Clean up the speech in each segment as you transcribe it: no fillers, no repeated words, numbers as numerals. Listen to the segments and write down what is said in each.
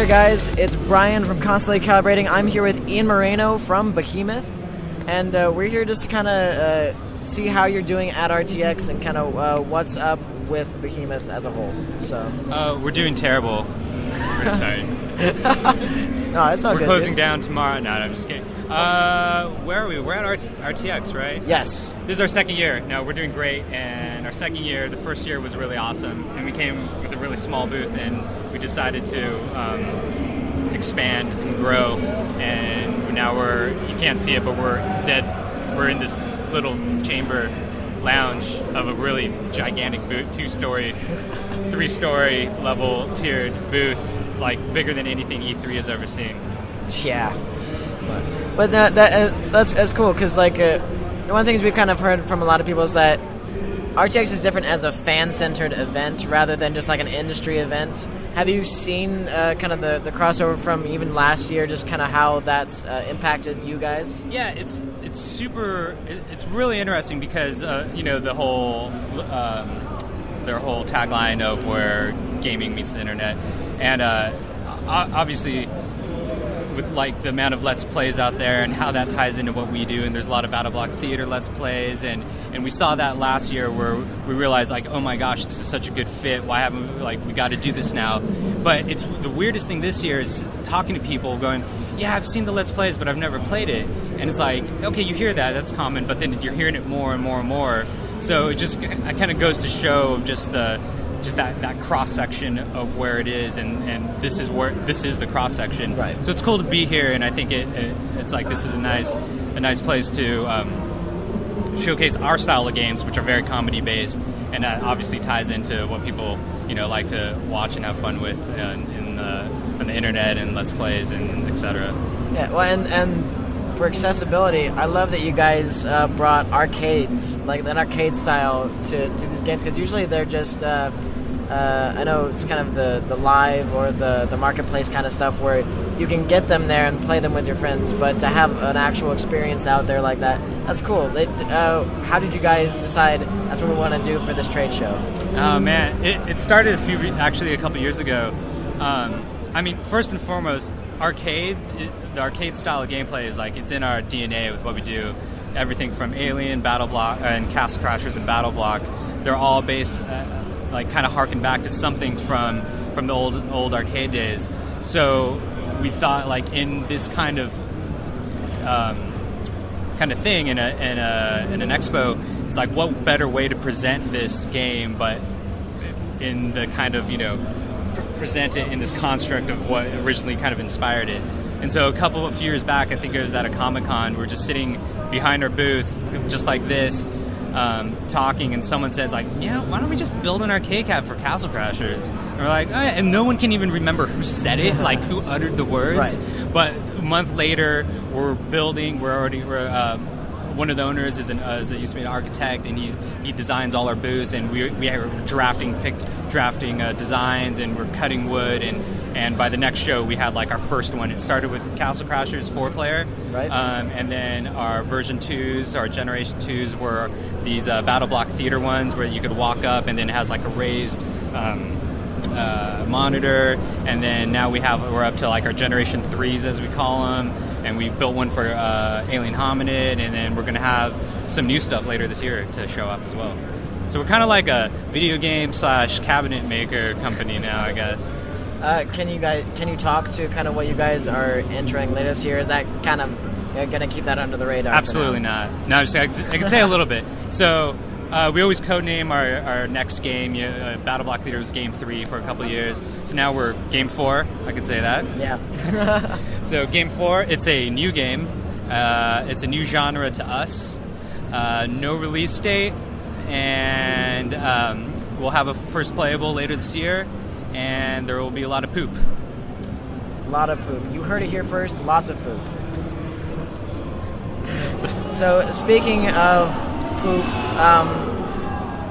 there, guys. It's Brian from Constantly Calibrating. I'm here with Ian Moreno from Behemoth, and we're here just to kind of see how you're doing at RTX and kind of what's up with Behemoth as a whole. So we're doing terrible. We're sorry. No, it's all good. We're closing dude. down tomorrow. No, I'm just kidding. Where are we? We're at RTX, right? Yes. This is our second year. No, we're doing great. And our second year, the first year was really awesome. And we came with a really small booth, and we decided to expand and grow. And now you can't see it, but we're in this little chamber lounge of a really gigantic booth, 2-story, 3-story level tiered booth, like bigger than anything E3 has ever seen. Yeah. But that's cool, because like one of the things we've kind of heard from a lot of people is that RTX is different as a fan-centered event rather than just like an industry event. Have you seen kind of the crossover from even last year, just kind of how that's impacted you guys? Yeah, it's really interesting because their whole tagline of where gaming meets the internet, and obviously with like the amount of Let's Plays out there and how that ties into what we do, and there's a lot of Battleblock Theater Let's Plays, and we saw that last year where we realized like, oh my gosh, this is such a good fit, why haven't we got to do this now? But it's the weirdest thing this year is talking to people going, yeah, I've seen the Let's Plays, but I've never played it, and it's like, okay, you hear that's common, but then you're hearing it more and more and more, so it kind of goes to show just that cross section of where it is, and this is the cross section. Right. So it's cool to be here, and I think it's like this is a nice place to showcase our style of games, which are very comedy based, and that obviously ties into what people like to watch and have fun with on the internet and Let's Plays and etc. Yeah. Well, and for accessibility, I love that you guys brought arcades, like an arcade style, to these games, because usually they're just I know it's kind of the live or the marketplace kind of stuff where you can get them there and play them with your friends, but to have an actual experience out there like that's cool. How did you guys decide that's what we want to do for this trade show? Oh man, it started a couple years ago. I mean, first and foremost, the arcade style of gameplay is like it's in our DNA with what we do. Everything from Alien, Battleblock, and Castle Crashers and Battleblock, they're all based like kind of harken back to something from the old arcade days. So we thought like in this kind of thing in an expo, it's like what better way to present this game but in the kind of present it in this construct of what originally kind of inspired it. And so a few years back, I think it was at a Comic-Con, we're just sitting behind our booth just like this, talking, and someone says like, yeah, why don't we just build an arcade cab for Castle Crashers? And we're like, and no one can even remember who said it, like who uttered the words. Right. But a month later, we're one of the owners used to be an architect, and he designs all our booths, and we are drafting designs, and we're cutting wood, and by the next show we had like our first one. It started with Castle Crashers 4-player, right? And then our version 2s, our generation 2s were these Battleblock Theater ones where you could walk up, and then it has like a raised monitor, and then now we're up to like our generation 3s as we call them. And we built one for Alien Hominid, and then we're going to have some new stuff later this year to show off as well. So we're kind of like a video game / cabinet maker company now, I guess. Can you talk to kind of what you guys are entering later this year? Is that kind of going to keep that under the radar? Absolutely not. No, I can say a little bit. So we always codename our next game. Battleblock Theater was Game 3 for a couple of years. So now we're Game 4. I can say that. Yeah. So Game 4, it's a new game. It's a new genre to us. No release date. And we'll have a first playable later this year. And there will be a lot of poop. A lot of poop. You heard it here first. Lots of poop. So speaking of poop,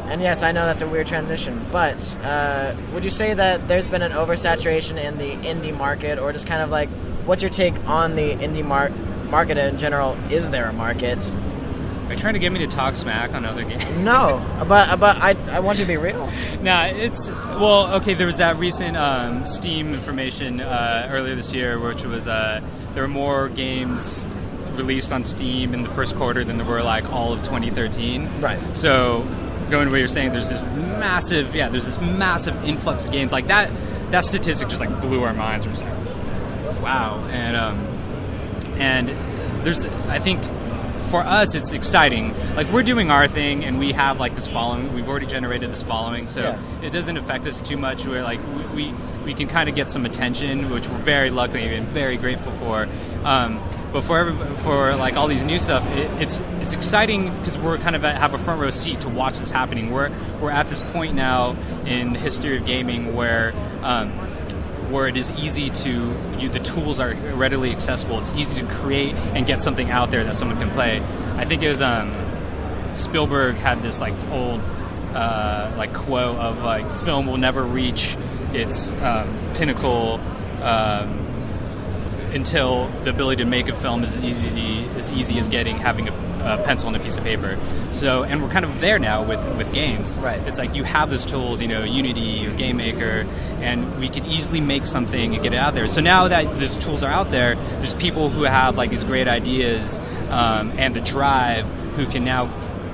and yes, I know that's a weird transition, but would you say that there's been an oversaturation in the indie market, or just kind of like, what's your take on the indie market in general? Is there a market? Are you trying to get me to talk smack on other games? No, but I want you to be real. Nah, it's well, okay. There was that recent Steam information earlier this year, which was there were more games released on Steam in the first quarter than there were like all of 2013. Right. So, going to what you're saying, there's this massive influx of games like that. That statistic just like blew our minds. We're just like, wow, and there's, I think, for us, it's exciting. Like, we're doing our thing, and we have like this following. We've already generated this following, so it doesn't affect us too much. We're like, we can kind of get some attention, which we're very lucky and very grateful for. But for like all these new stuff, it's exciting because we're kind of have a front row seat to watch this happening. We're at this point now in the history of gaming where it is easy to, the tools are readily accessible. It's easy to create and get something out there that someone can play. I think it was Spielberg had this like old like quote of like, film will never reach its pinnacle until the ability to make a film is as easy as having a pencil and a piece of paper. So, and we're kind of there now with games. Right. It's like you have those tools, Unity or Game Maker, and we can easily make something and get it out there. So now that those tools are out there, there's people who have like these great ideas and the drive who can now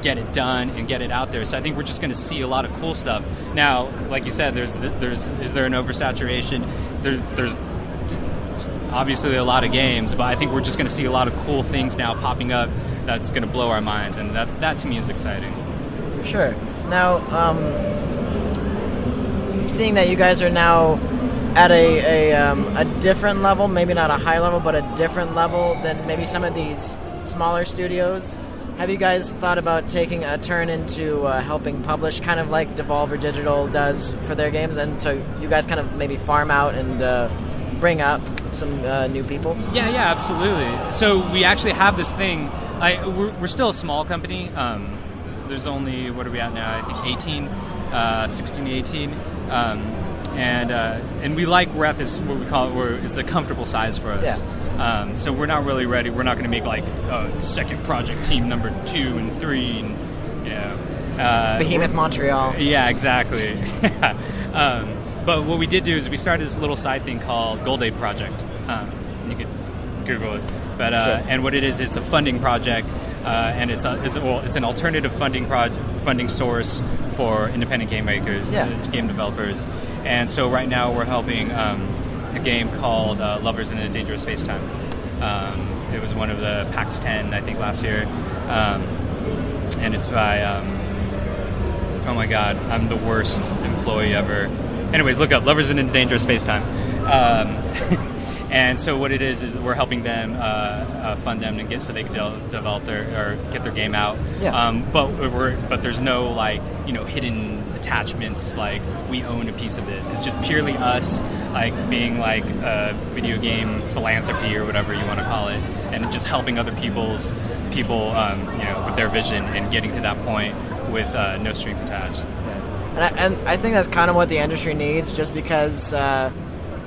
get it done and get it out there. So I think we're just going to see a lot of cool stuff. Now, like you said, is there an oversaturation? There's obviously a lot of games, but I think we're just going to see a lot of cool things now popping up that's going to blow our minds, and that to me is exciting. Sure. Now, seeing that you guys are now at a different level, maybe not a high level, but a different level than maybe some of these smaller studios, have you guys thought about taking a turn into helping publish, kind of like Devolver Digital does for their games, and so you guys kind of maybe farm out and bring up some new people? Yeah, absolutely. So we actually have this thing. We're still a small company. There's only, what are we at now? I think 16 to 18. And we're at this, what we call it, it's a comfortable size for us. Yeah. So we're not really ready. We're not going to make like a second project team number 2 and 3, and Behemoth Montreal. Yeah, exactly. But what we did do is we started this little side thing called Gold Aid Project. You could Google it. But sure. And what it is, it's a funding project, and it's an alternative funding source for independent game makers, game developers. And so right now we're helping a game called Lovers in a Dangerous Space-Time. It was one of the PAX 10, I think, last year, and it's by oh my god, I'm the worst employee ever. Anyways, look up Lovers in a Dangerous Space-Time. And so what it is we're helping them fund them and so they can develop or get their game out. Yeah. But there's no like hidden attachments like we own a piece of this. It's just purely us like being like a video game philanthropy or whatever you want to call it, and just helping other people with their vision and getting to that point with no strings attached. And I think that's kind of what the industry needs, just because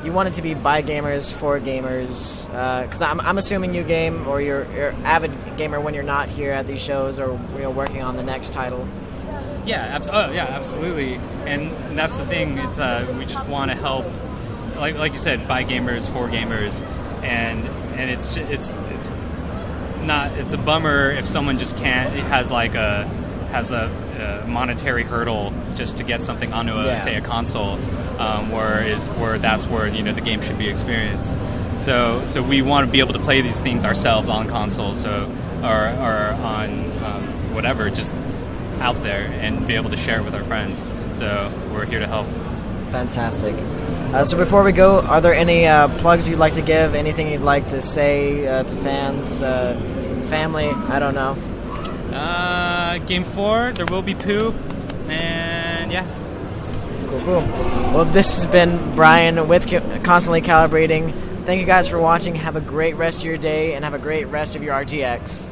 you want it to be by gamers for gamers. Because I'm assuming you game, or you're avid gamer when you're not here at these shows or working on the next title. Yeah, absolutely. And that's the thing. It's we just want to help, like you said, by gamers for gamers, and it's a bummer if someone just has a monetary hurdle just to get something onto a console, where that's where the game should be experienced. So we want to be able to play these things ourselves on consoles, or on whatever, just out there, and be able to share it with our friends. So we're here to help. Fantastic. So before we go, are there any plugs you'd like to give? Anything you'd like to say to fans, to family? I don't know. Game 4, there will be poo, and yeah. Cool. Well, this has been Brian with Constantly Calibrating. Thank you guys for watching. Have a great rest of your day, and have a great rest of your RTX.